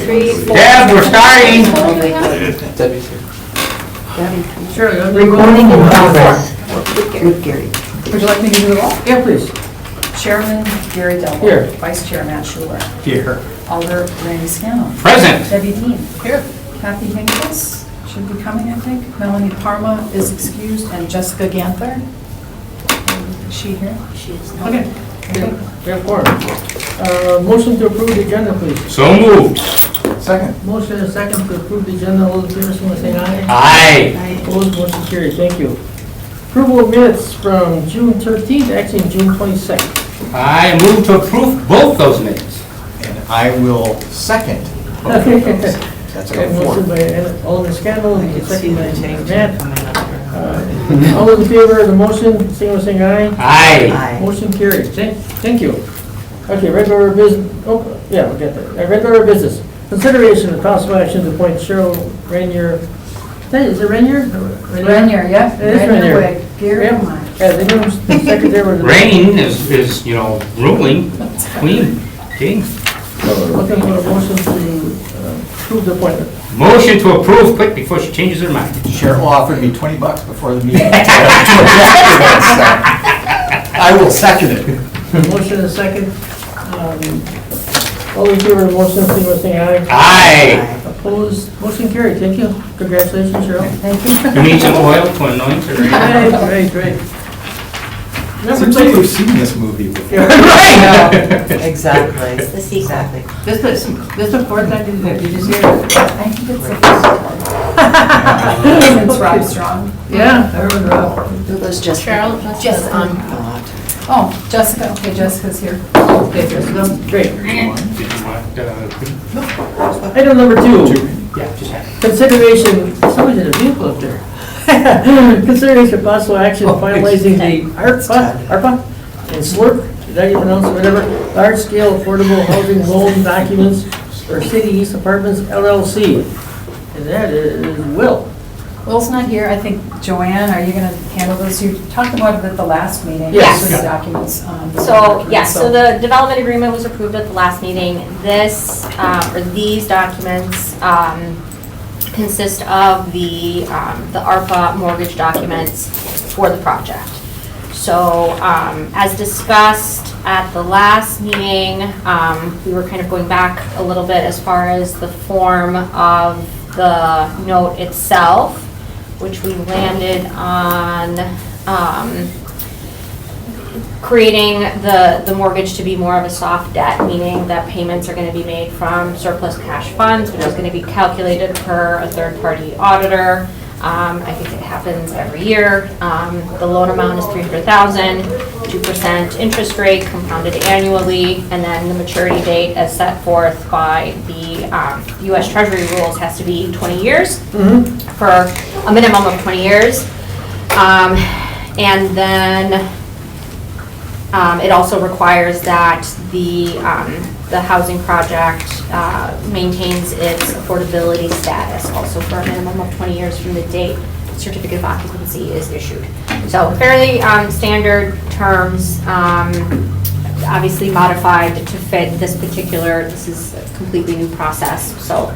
3, 4. Deb, we're starting. Sure. Recording in progress. With Gary. Would you like me to do it all? Yeah, please. Chairman Gary Delville. Here. Vice Chair Matt Schuler. Here. Alder Randy Scannell. Present. Debbie Dean. Here. Kathy Hinkles should be coming, I think. Melanie Parma is excused, and Jessica Ganther. Is she here? She is. Okay. Yeah, four. Motion to approve the agenda, please. So moved. Second. Motion and a second to approve the agenda. All those in favor, signify by saying aye. Aye. Opposed, motion carried. Thank you. Approval of minutes from June 13th, actually June 22nd. I move to approve both those minutes. And I will second both of those. That's Okay, a four. motion by Alderman Scannell, and second by Matt. All those in favor of the motion, signify by saying aye. Aye. Motion carried. Thank you. Okay, regular business, oh, yeah, we'll get there. Regular business. Consideration of possible action to appoint Cheryl Rainier. Is it Rainier? Rainier, yeah. It is Rainier. Gary, Yeah, come on. yeah, the new secretary was. Rain is, ruling, queen, king. Looking for a motion to approve the appointment. Motion to approve quick before she changes her mind. Cheryl offered me $20 before the meeting. I will second it. Motion and a second. All in favor of the motion, signify by saying aye. Aye. Opposed, motion carried. Thank you. Congratulations, Cheryl. Thank you. You need some oil to anoint her. Great. Seems like we've seen this movie before. Exactly. It's the sequel. Exactly. This the fourth time you just hear it? I think it's the first time. It's Rob Strong. Yeah, I remember that. Do those just Cheryl, just on. Oh, Jessica, okay, Jessica's here. Okay, Jessica, great. Did you want, Item number 2, yeah, just have it. consideration, somebody's in a vehicle up there. Consideration of possible action finalizing the ARPA and SLURP, did I pronounce it, whatever, large-scale affordable housing loan documents for City East Apartments LLC. And that is Will. Will's not here. I think, Joanne, are you going to handle this? You talked about it at the last meeting. Yes. With the documents. So, yes, so the development agreement was approved at the last meeting. This, or these documents consist of the ARPA mortgage documents for the project. So, as discussed at the last meeting, we were kind of going back a little bit as far as the form of the note itself, which we landed on creating the mortgage to be more of a soft debt, meaning that payments are going to be made from surplus cash funds, which is going to be calculated per a third-party auditor. I think it happens every year. The loan amount is $300,000, 2% interest rate compounded annually, and then the maturity date as set forth by the U.S. Treasury rules has to be 20 years for a minimum of 20 years. And then it also requires that the housing project maintains its affordability status also for a minimum of 20 years from the date the certificate of occupancy is issued. So fairly standard terms, obviously modified to fit this is a completely new process. So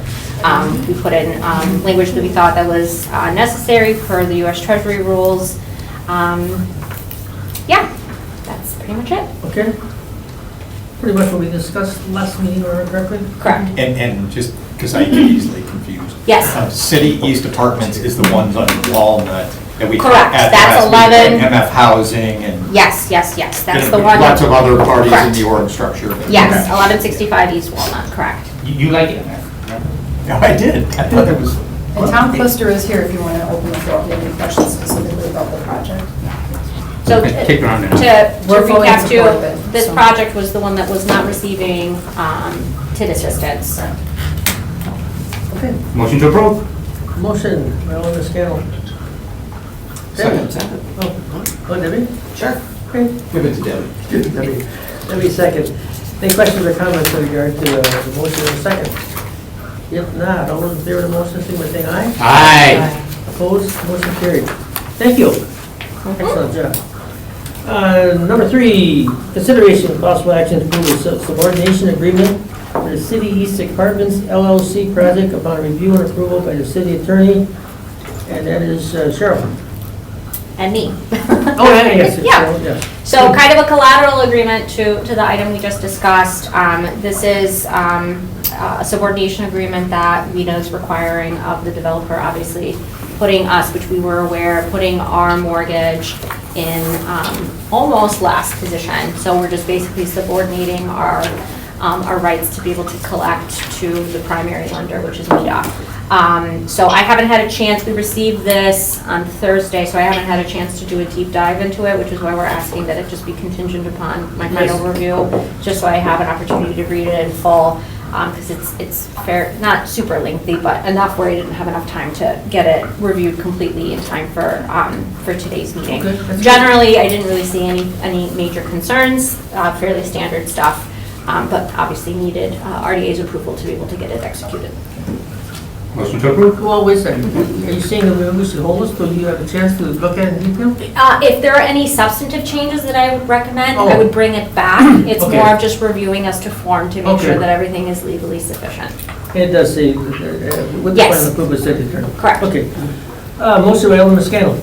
we put in language that we thought that was necessary per the U.S. Treasury rules. Yeah, that's pretty much it. Okay. Pretty much what we discussed last meeting, or correctly? Correct. And just because I get easily confused. Yes. City East Apartments is the ones on Walnut that we. Correct. at the That's last meeting, 11. MF Housing and. Yes, that's the one. Lots of other parties in Correct. the org structure. Yes, Okay. 1165 East Walnut, correct. You like it? Yeah, I did. I thought it was. And Tom Klister is here if you want to open the floor if you have any questions specifically about the project. So Kick her on there. to We're fully in recap support of it, too, this so. project was the one that was not receiving TID assistance. Okay. Motion to approve. Motion, by Alderman Scannell. Second. Oh, Debbie? Sure. Okay. Give it to Debbie. Debbie second. Any questions or comments in regard to the motion in a second? If not, all those in favor of the motion, signify by saying aye. Aye. Opposed, motion carried. Thank you. Excellent job. Number 3, consideration of possible action to approve a subordination agreement the City East Apartments LLC project upon review and approval by the city attorney, and that is Cheryl. And me. Oh, yeah, yes, it's Yeah. Cheryl, yes. So kind of a collateral agreement to the item we just discussed. This is a subordination agreement that WIDA is requiring of the developer, obviously, putting us, which we were aware, putting our mortgage in almost last position. So we're just basically subordinating our rights to be able to collect to the primary lender, which is WIDA. So I haven't had a chance, we received this on Thursday, so I haven't had a chance to do a deep dive into it, which is why we're asking that it just be contingent upon my final review, just so I have an opportunity to read it in full, because it's fair, not super lengthy, but enough where I didn't have enough time to get it reviewed completely in time for today's meeting. Okay, that's good. Generally, I didn't really see any major concerns, fairly standard stuff, but obviously needed RDA's approval to be able to get it executed. Motion to approve? Well, wait a second. Are you saying that we should hold this till you have a chance to look at it in detail? If there are any substantive changes that I would recommend, I Oh. would bring it back. It's Okay. more of just reviewing us to form to make sure Okay. that everything is legally sufficient. It does say, with the Yes. final approval, city attorney. Correct. Okay. Motion by Alderman Scannell.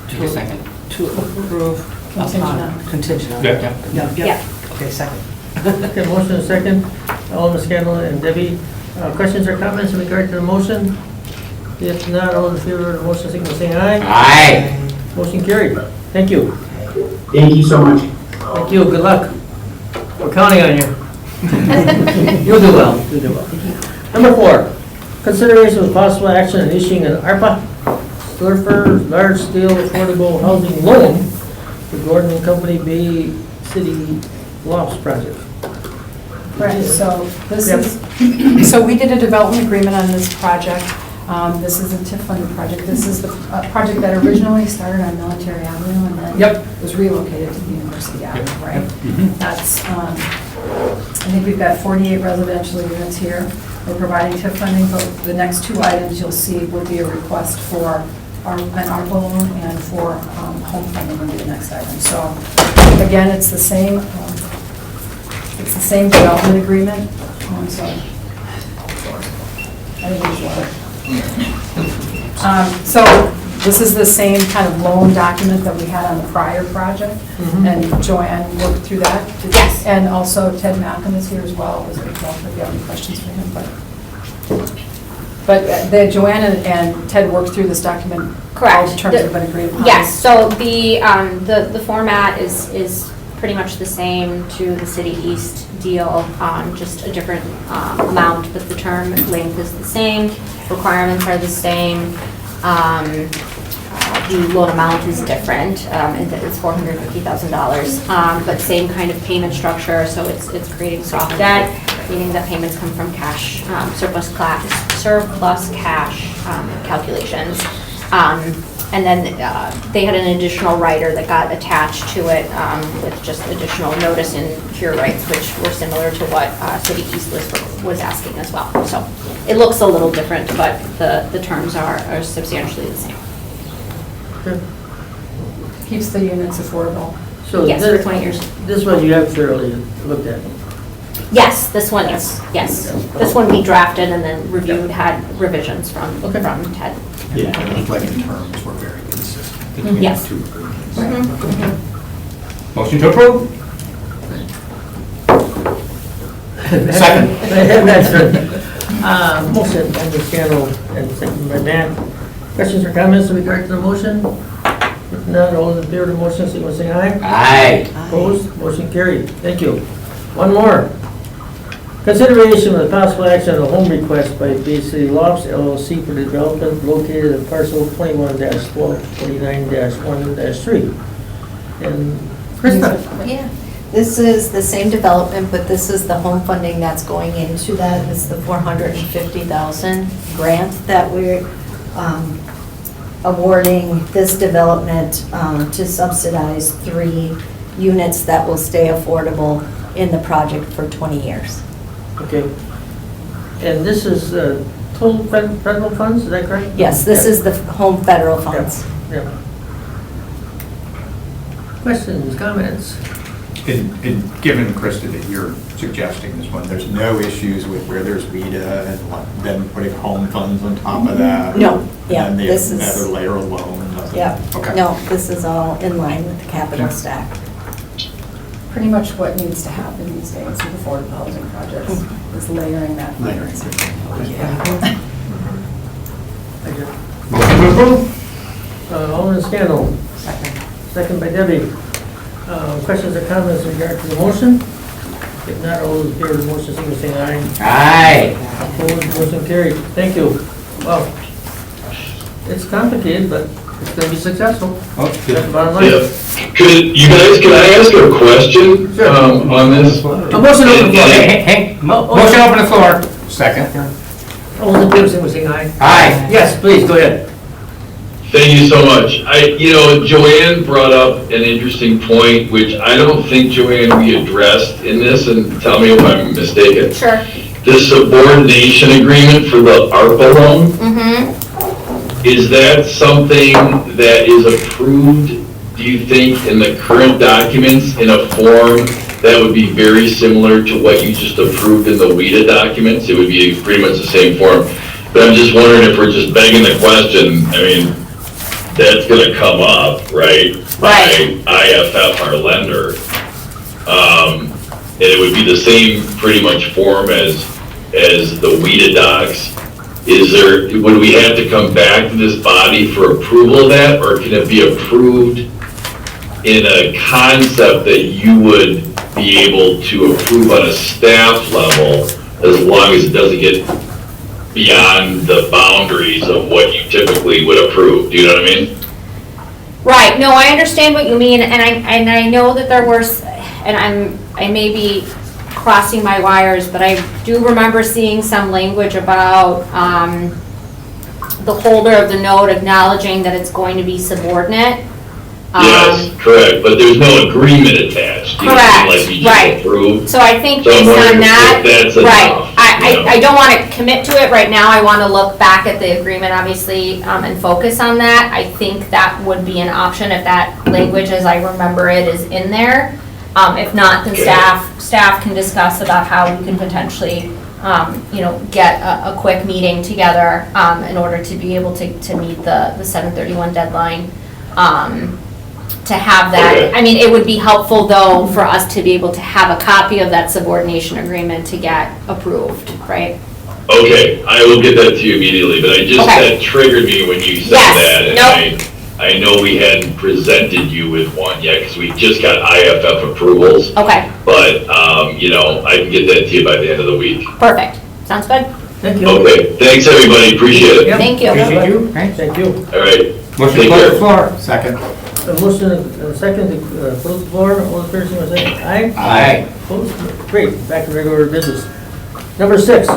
Take a second. To approve. Contingent on. Contingent on. Yeah. Yeah. Okay, second. Okay, motion and second. Alderman Scannell and Debbie. Questions or comments in regard to the motion? If not, all in favor of the motion, signal by saying aye. Aye. Motion carried. Thank you. Thank you so much. Thank you. Good luck. We're counting on you. You'll do well. You'll do well. Number 4, consideration of possible action on issuing an ARPA Slurfer large-scale affordable housing loan to Gordon and Company Bay City Lofts project. Right, so this is, so we did a development agreement on this project. This is a TIF funded project. This is the project that originally started on Military Avenue and then Yep. was relocated to the University Avenue, right? That's, I think we've got 48 residential units here. We're providing TIF funding, but the next 2 items you'll see would be a request for an ARPA loan and for home funding would be the next item. So again, it's the same development agreement. Oh, I'm sorry. I didn't use water. So this is the same kind of loan document that we had on the prior project, and Joanne worked through that. Yes. And also Ted Malcolm is here as well, as well, if you have any questions for him, but Joanne and Ted worked through this document. Correct. All the terms have been agreed upon. Yes, so the format is pretty much the same to the City East deal, just a different amount, but the term length is the same, requirements are the same. The loan amount is different, and that it's $450,000, but same kind of payment structure, so it's creating soft debt, meaning that payments come from cash, surplus cash calculations. And then they had an additional rider that got attached to it with just additional notice and cure rights, which were similar to what City East was asking as well. So it looks a little different, but the terms are substantially the same. Okay. Keeps the units affordable. So Yes, this- for 20 years. This one you have thoroughly looked at. Yes, this one is, yes. This one we drafted and then reviewed, had revisions from Okay. Ted. Yeah, it looked like the terms were very consistent between Yes. the 2 agreements. Motion to approve? Second. That's right. Motion by Ms. Scannell and second by Matt. Questions or comments in regard to the motion? If not, all in favor of the motion, signal by saying aye. Aye. Opposed? Motion carried. Thank you. One more. Consideration of the possible action on a home request by Bay City Lofts LLC for development located at parcel 21-1249-1-3. And Krista? Yeah, this is the same development, but this is the home funding that's going into that. It's the $450,000 grant that we're awarding this development to subsidize 3 units that will stay affordable in the project for 20 years. Okay. And this is total federal funds, is that correct? Yes, this is the home federal funds. Yeah. Questions, comments? And given, Krista, that you're suggesting this one, there's no issues with where there's WIDA and them putting home funds on top of that? No, yeah, And then this the is- other layer of loan? nothing? Yeah, Okay. no, this is all in line with the capital Okay. stack. Pretty much what needs to happen these days with affordable housing projects is layering that financing. Thank you. Motion to approve? Alderman Scannell, Second. second by Debbie. Questions or comments in regard to the motion? If not, all those in favor of the motion, signify by saying aye. Aye. Opposed, motion carried. Thank you. Well, it's complicated, but it's going to be successful. Oh, That's the good. bottom line. Yeah. Can I ask a question on this? A motion open the floor. Hey, motion open the floor. Second. All those in favor, signify by saying aye. Aye. Yes, please, go ahead. Thank you so much. Joanne brought up an interesting point, which I don't think, Joanne, we addressed in this, and tell me if I'm mistaken. Sure. The subordination agreement for the ARPA loan, Mm-hmm. is that something that is approved, do you think, in the current documents in a form that would be very similar to what you just approved in the WIDA documents? It would be pretty much the same form. But I'm just wondering if we're just begging the question, I mean, that's gonna come up, right? Right. By IFF, our lender. And it would be the same pretty much form as the WIDA docs. Would we have to come back to this body for approval of that, or can it be approved in a concept that you would be able to approve on a staff level, as long as it doesn't get beyond the boundaries of what you typically would approve? Do you know what I mean? Right, no, I understand what you mean, and I know that there were, and I may be crossing my wires, but I do remember seeing some language about, the holder of the note acknowledging that it's going to be subordinate. Yes, correct, but there's no agreement attached. You know, Correct, like you right. just approved. So I think So I'm based wondering on that, if that's right, enough, you know? I don't want to commit to it right now, I want to look back at the agreement, obviously, and focus on that. I think that would be an option if that language, as I remember it, is in there. If not, then Okay. staff can discuss about how we can potentially, get a quick meeting together, in order to be able to meet the 7/31 deadline. To have that, Okay. I mean, it would be helpful though for us to be able to have a copy of that subordination agreement to get approved, right? Okay, I will get that to you immediately, but Okay. that triggered me when you said Yes, that. And I know we hadn't presented you with one yet, because we just got IFF approvals. Okay, But, I can get that to you by the end of the week. perfect, sounds good, Thank you. Okay, thanks, everybody, appreciate it. Yep. thank you. Appreciate you. Thank you. All right. Motion Take to close care. the floor? Second. A motion and a second to close the floor. All the person was saying aye? Aye. Opposed? Great, back to regular business. Number 6,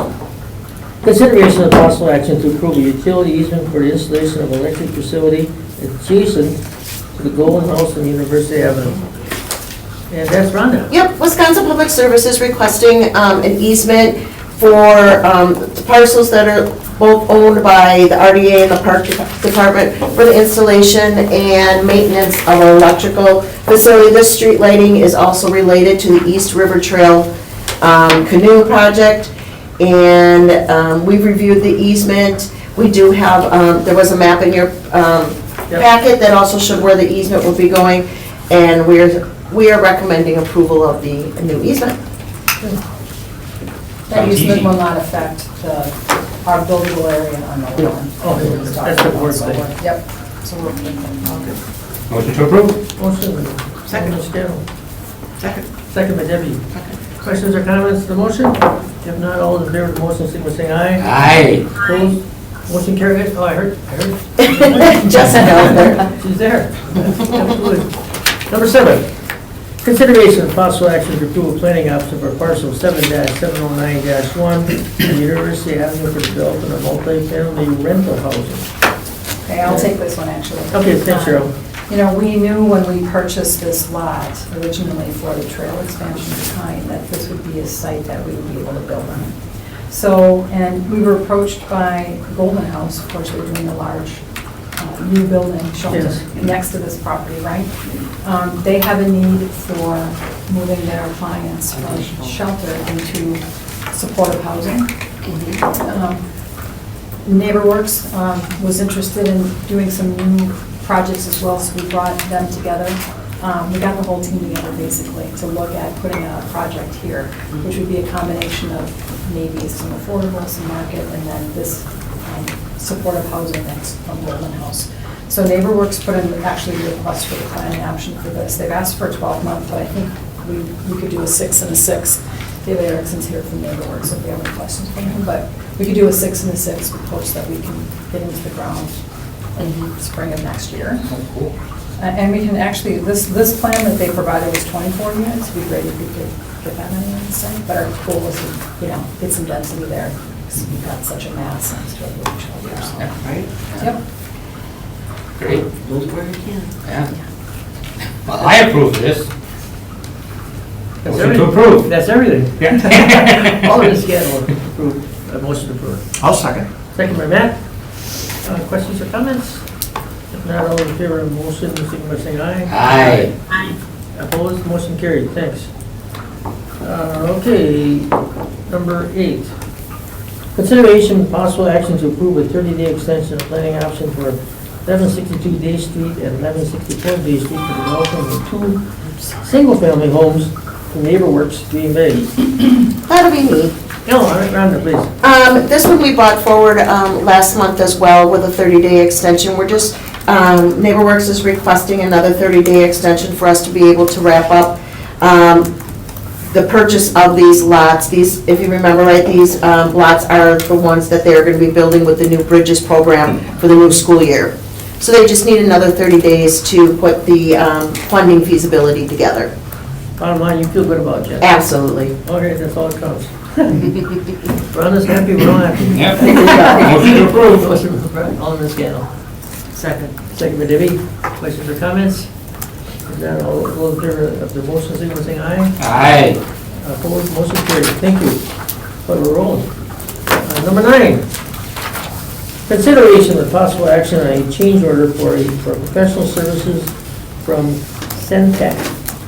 consideration of possible action to approve a utility easement for the installation of electric facility adjacent to the Golden House on University Avenue. And that's Rhonda. Yep, Wisconsin Public Services requesting an easement for the parcels that are both owned by the RDA and the Park Department for the installation and maintenance of an electrical facility. This street lighting is also related to the East River Trail canoe project. And we've reviewed the easement. We do have, there was a map in your packet that also showed where the easement will be going. And we are recommending approval of the new easement. That easement will not affect our buildable area on the lawn. Okay, that's the board's thing. Yep, so we're good. Motion to approve? Motion. Second. Alderman Scannell. Second. Second by Debbie. Questions or comments to the motion? If not, all in favor of the motion, signify by saying aye. Aye. Opposed? Motion carried. Oh, I heard. Jessica there. She's there. Good. Number 7, consideration of possible action to approve a planning option for parcel 7-709-1 in University Avenue for development of multi-family rental housing. Okay, I'll take this one actually. Okay, thanks, Cheryl. We knew when we purchased this lot originally for the trail expansion behind that this would be a site that we would be able to build on. So, and we were approached by Golden House, of course, they're doing a large new building shelter Yes. next to this property, right? They have a need for moving their clients from shelter into supportive housing. NeighborWorks was interested in doing some new projects as well, so we brought them together. We got the whole team together basically to look at putting a project here, which would be a combination of maybe some affordable, some market, and then this supportive housing next from Golden House. So NeighborWorks put in actually a request for the planning option for this. They've asked for a 12-month, but I think we could do a 6 and a 6. David Erickson's here from NeighborWorks, so if you have any questions for him, but we could do a 6 and a 6 with hopes that we can get into the ground in spring of next year. Oh, cool. And we can actually, this plan that they provided was 24 units. It'd be great if we could get that many in the site, but our goal was to, get some density there, because we've got such a mass next to it. Yeah. Right? Yep. Great. Those where you can. Yeah. Well, I approve this. That's Motion to everything. approve. That's everything. Yeah. All of this schedule approved, motion approved. I'll second. Second by Matt. Questions or comments? If not, all in favor of the motion, signify by saying aye. Aye. Opposed, motion carried, thanks. Okay, number 8. Consideration and possible action to approve a 30-day extension of planning option for 1162 Day Street and 1164 Day Street for development of 2 single-family homes in NeighborWorks, Green Bay. That'll be me. No, Rhonda, please. This one we brought forward last month as well with a 30-day extension. We're just, NeighborWorks is requesting another 30-day extension for us to be able to wrap up the purchase of these lots. These, if you remember right, these lots are the ones that they're going to be building with the new Bridges program for the new school year. So they just need another 30 days to put the funding feasibility together. Bottom line, you feel good about Jen? Absolutely. Okay, that's all it counts. Rhonda's happy, we're all happy. Yep. Motion to approve. Motion approved. All in the scale. Second. Second by Debbie. Questions or comments? If not, all those in favor of the motion, signify by saying aye. Aye. Opposed, motion carried. Thank you. But we're rolling. Number 9. Consideration of possible action on a change order for professional services from Centec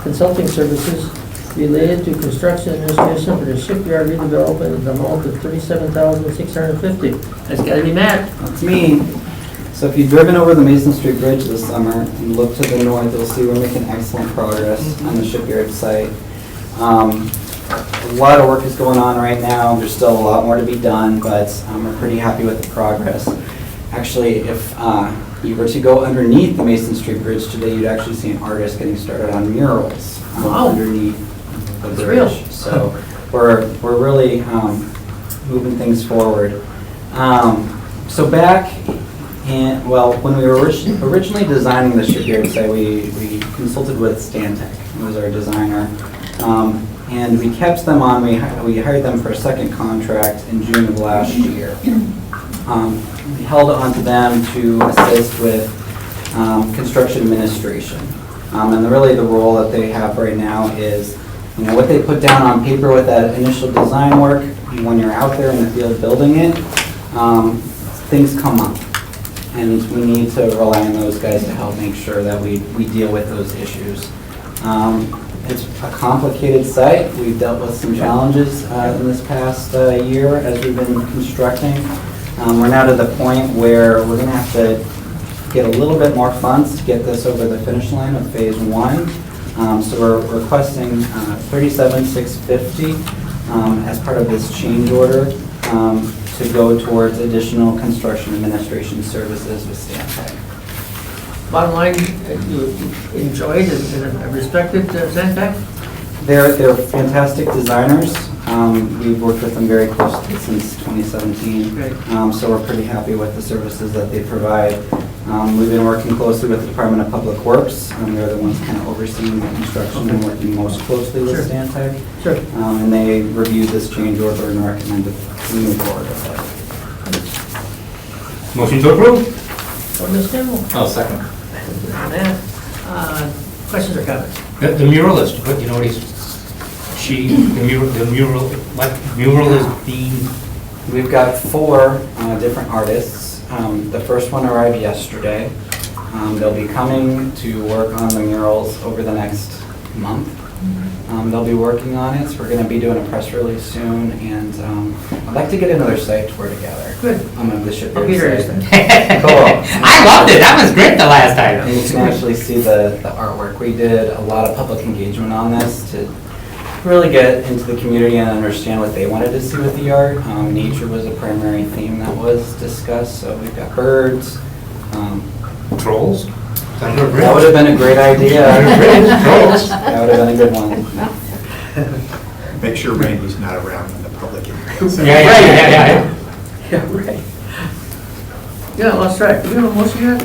Consulting Services related to construction administration for the shipyard redevelopment in the amount of $37,650. That's gotta be Matt. That's me. So if you've driven over the Mason Street Bridge this summer and look to the north, you'll see we're making excellent progress on the shipyard site. A lot of work is going on right now. There's still a lot more to be done, but we're pretty happy with the progress. Actually, if you were to go underneath the Mason Street Bridge today, you'd actually see an artist getting started on murals Wow. underneath the That's bridge. real. So we're really moving things forward. So back when we were originally designing the shipyard site, we consulted with Stantec, who was our designer. And we kept them on, we hired them for a second contract in June of last year. We held on to them to assist with construction administration. And really the role that they have right now is, what they put down on paper with that initial design work, when you're out there in the field building it, things come up. And we need to rely on those guys to help make sure that we deal with those issues. It's a complicated site. We've dealt with some challenges in this past year as we've been constructing. We're now to the point where we're going to have to get a little bit more funds to get this over the finish line of phase 1. So we're requesting $37,650 as part of this change order to go towards additional construction administration services with Stantec. Bottom line, you enjoyed and respected Centec? They're fantastic designers. We've worked with them very closely since 2017. Great. So we're pretty happy with the services that they provide. We've been working closely with the Department of Public Works. They're the ones kind of overseeing the construction and working most closely with Sure. Stantec. Sure. And they reviewed this change order and recommended we move forward with it. Motion to approve. Ordinance Campbell. I'll second. Matt. Questions or comments? The muralist, what, what mural is being, We've got 4 different artists. The first one arrived yesterday. They'll be coming to work on the murals over the next month. They'll be working on it, so we're gonna be doing a press release soon, and I'd like to get another site tour together. Good. Of the shipyard I'll be there site. next time. Cool. I loved it, that was great the last time. And you can actually see the artwork. We did a lot of public engagement on this to really get into the community and understand what they wanted to see with the art. Nature was a primary theme that was discussed, so we've got birds. Trolls? That would have been a great idea. Trolls. That would have been a good one. Make sure Randy's not around when the public is. Yeah. Yeah, right. Yeah, lost track. Do we have a motion yet?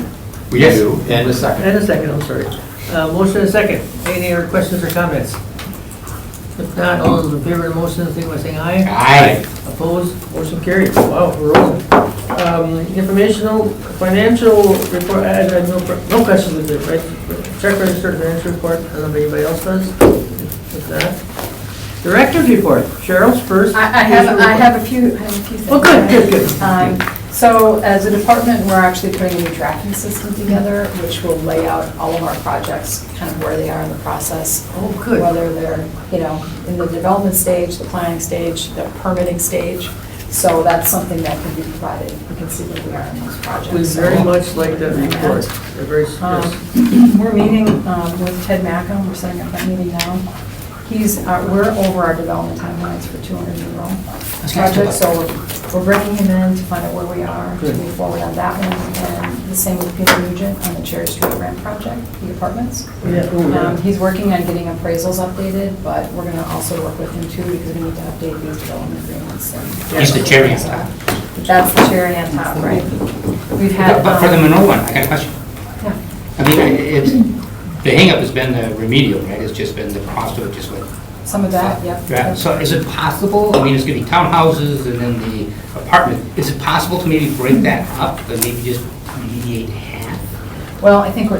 Yes. And a second. And a second, I'm sorry. Motion and a second. Any other questions or comments? If not, all those in favor of the motion, signify by saying aye. Aye. Opposed, motion carried. Wow, we're rolling. Informational, financial report, I had no questions with it, right? Check register, financial report, I don't know if anybody else does with that. Director's report, Cheryl's first. I have a few things. Oh, good. So as a department, we're actually putting a new tracking system together, which will lay out all of our projects, kind of where they are in the process. Oh, good. Whether they're, in the development stage, the planning stage, the permitting stage. So that's something that can be provided. We can see where we are in those projects. We very much like that report. They're very, yes. We're meeting with Ted Mackham, we're setting up that meeting now. We're over our development timelines for 200 euro projects, so we're bringing him in to find out where we are, to move forward on that one. And the same with Peter Nugent on the Cherry Street Ramp project, the apartments. Yeah. He's working on getting appraisals updated, but we're gonna also work with him too, because we need to update these development agreements. He's the cherry on top. That's the cherry on top, right? We've had. But for the Monroe one, I got a question. Yeah. I mean, the hangup has been the remedial, right? It's just been the cost of it just went. Some of that, yep. Yeah, so is it possible, I mean, it's gonna be townhouses and then the apartment, is it possible to maybe break that up and maybe just remediate half? Well, I think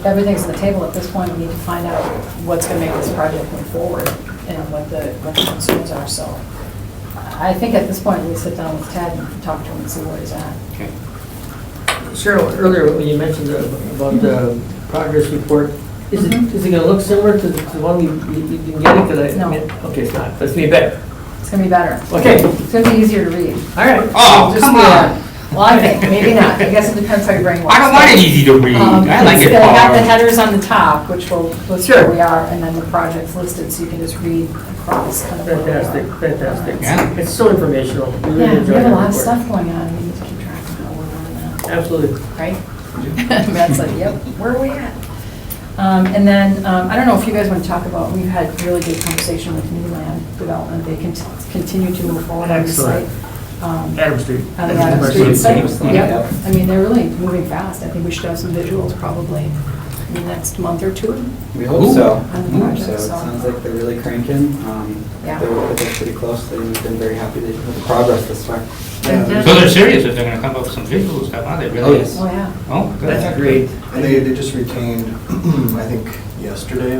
everything's on the table at this point. We need to find out what's gonna make this project move forward and what the concerns are, so. I think at this point, we sit down with Ted and talk to him and see where he's at. Okay. Cheryl, earlier when you mentioned about the progress report, is it gonna look similar to the one we didn't get it? 'Cause No. Okay, it's not, but it's gonna be better. It's gonna be better. Okay. It's gonna be easier to read. All right. Oh, Just come be, on. Well, I think, maybe not. I guess it depends how your brain works. I don't want it easy to read. I like it It's gonna have the hard. headers on the top, which will list Sure. where we are, and then the projects listed, so you can just read across kind of where we are. Fantastic. Yeah. It's so informational. We really Yeah, we enjoy have a that lot of report. stuff going on. We need to keep track of how we're running that. Absolutely. Right? Matt's like, yep, where are we at? And then, I don't know if you guys want to talk about, we've had really good conversation with New Land Development. They continue to move forward on the site. Excellent. Adam Street. On the Adam Street site. Yep. Yep. I mean, they're really moving fast. I think we should have some visuals probably in the next month or two. We hope so. On the So project, it so. sounds like they're really cranking. Yeah. They work with us pretty closely. We've been very happy with the progress this far. So they're serious if they're gonna come up with some visual stuff, aren't they? Really? Oh, yes. Oh, yeah. Oh, good. That's great. And they just retained, I think yesterday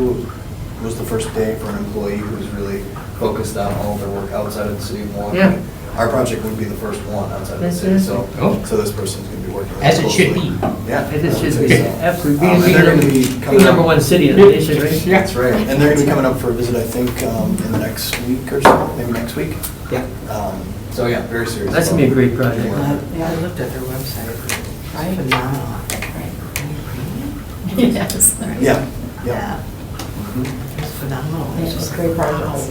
was the first day for an employee who was really focused on all of their work outside of the city of Milwaukee. Yeah. Our project would be the first one outside of the That's city, it. so, Oh. so this person's gonna be working. with As us it should closely. be. Yeah. It is, should I would be, say so. absolutely. And they're gonna be coming Being number up- one city in the nation, right? Yeah. That's right, and they're gonna be coming up for a visit, I think, in the next week or so, maybe next week. Yeah. So yeah, very serious. That's gonna be a great project. Yeah. I looked at their website. Right. Phenomenal. Yes. Yeah, yeah. Yeah. It's phenomenal. It's just great projects.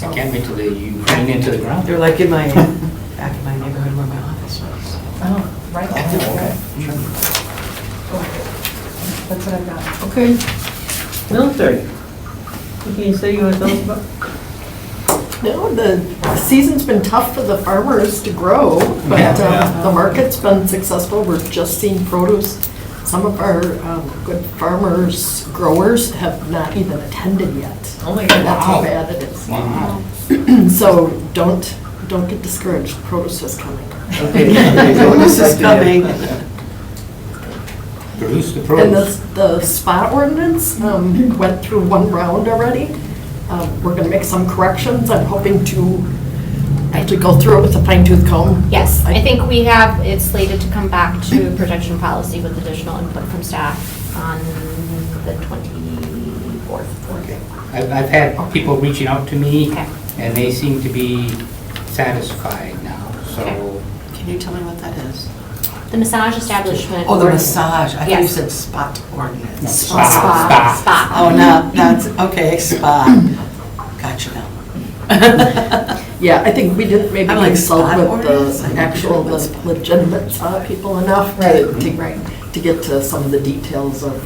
I can't wait till you bring it into the ground. They're like in my, back in my neighborhood where my office was. Oh, right. okay. That's what I've got. Okay. Military. What can you say you want to tell us about? No, the season's been tough for the farmers to grow, but Yeah. the market's been successful. We're just seeing produce. Some of our good farmers, growers have not even attended yet. Oh my God. That's how Wow. bad it is. Wow. So don't get discouraged. Produce is coming. Okay. Produce is coming. Produce the And produce. the spot ordinance went through one round already. We're gonna make some corrections. I'm hoping to actually go through it with a fine tooth comb. Yes, I think we have, it's slated to come back to protection policy with additional input from staff on the 24th. Okay. I've had people reaching out to me, Okay. and they seem to be satisfied now, so. Can you tell me what that is? The massage establishment. Oh, the ordinance. massage. I thought you Yes. said spot ordinance. Spa. Oh, no, that's, okay, spa. Gotcha now. Yeah, I think we didn't maybe I'm like, consult spot with ordinance? the actual legitimate people enough to get to some of the details of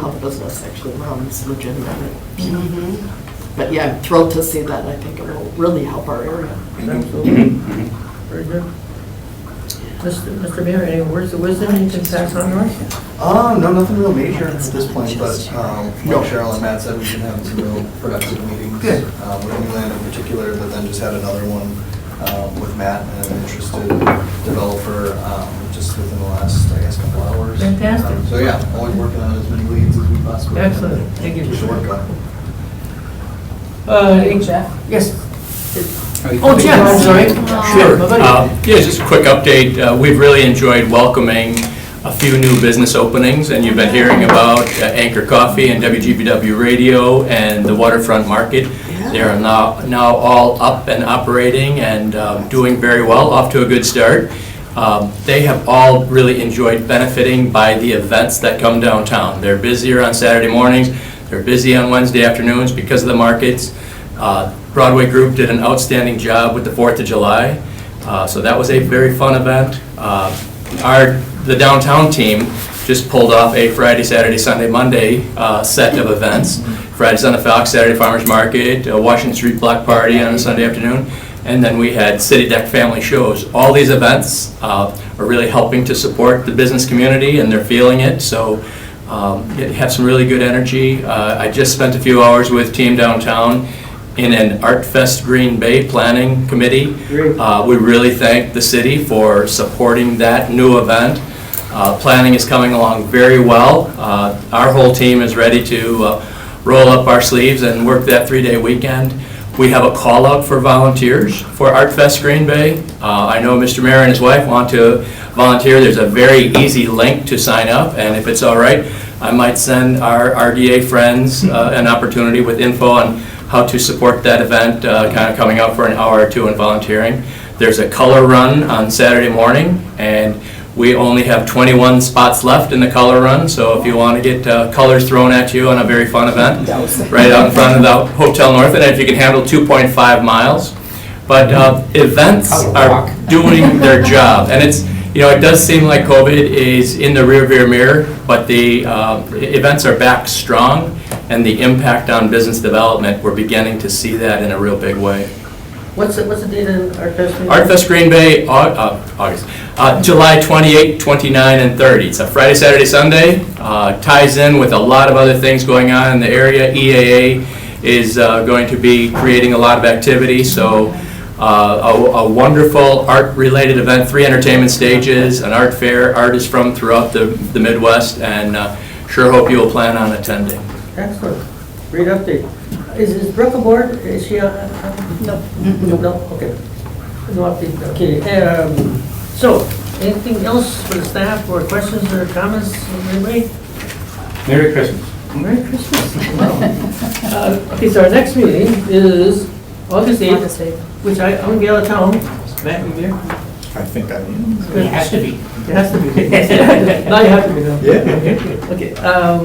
how the business actually runs legitimately. But yeah, I'm thrilled to see that. I think it will really help our area. Absolutely. Very good. Mr. Mayor, any words of wisdom you can pass on to us? No, nothing real major at this point, but like Cheryl and Matt said, we've been having some real productive meetings. Good. With Newland in particular, but then just had another one with Matt and an interested developer just within the last, I guess, couple hours. Fantastic. So yeah, always working on as many leads as we possibly can. Excellent. Thank you. Keep the work going. Jeff? Yes. Oh, Jeff, I'm sorry. Sure. Bye-bye. Yeah, just a quick update. We've really enjoyed welcoming a few new business openings, and you've been hearing about Anchor Coffee and WGBW Radio and the Waterfront Market. They are now all up and operating and doing very well, off to a good start. They have all really enjoyed benefiting by the events that come downtown. They're busier on Saturday mornings, they're busy on Wednesday afternoons because of the markets. Broadway Group did an outstanding job with the 4th of July, so that was a very fun event. The downtown team just pulled off a Friday, Saturday, Sunday, Monday set of events. Friday, Son of Fox, Saturday Farmers Market, Washington Street Block Party on a Sunday afternoon, and then we had City Deck family shows. All these events are really helping to support the business community, and they're feeling it, so have some really good energy. I just spent a few hours with Team Downtown in an Art Fest Green Bay planning committee. We really thank the city for supporting that new event. Planning is coming along very well. Our whole team is ready to roll up our sleeves and work that 3-day weekend. We have a call out for volunteers for Art Fest Green Bay. I know Mr. Mayor and his wife want to volunteer. There's a very easy link to sign up, and if it's all right, I might send our RDA friends an opportunity with info on how to support that event, kind of coming out for an hour or two and volunteering. There's a color run on Saturday morning, and we only have 21 spots left in the color run, so if you want to get colors thrown at you on a very fun event, right out in front of the Hotel North, and if you can handle 2.5 miles. But events are doing their job, and it's, it does seem like COVID is in the rearview mirror, but the events are back strong, and the impact on business development, we're beginning to see that in a real big way. What's the date in Art Fest Green Bay? Art Fest Green Bay, August, July 28, 29, and 30. It's a Friday, Saturday, Sunday. Ties in with a lot of other things going on in the area. EAA is going to be creating a lot of activity, so a wonderful art-related event, 3 entertainment stages, an art fair, artists from throughout the Midwest, and sure hope you will plan on attending. Excellent. Great update. Is Brooke aboard? Is she on? No. No? Okay. No update. Okay. So, anything else for the staff, or questions or comments from anybody? Merry Christmas. Merry Christmas. Wow. Okay, so our next meeting is August 8th, which I'm going to be out of town. Matt, you here? I think I am. It has to be. It has to be. Now you have to be now. Yeah. Okay,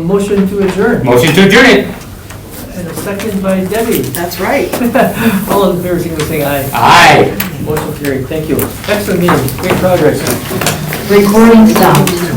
motion to adjourn. Motion to adjourn it. And a second by Debbie. That's right. All in favor, say aye. Aye. Motion carried. Thank you. Excellent meeting. Great progress. Recording stopped.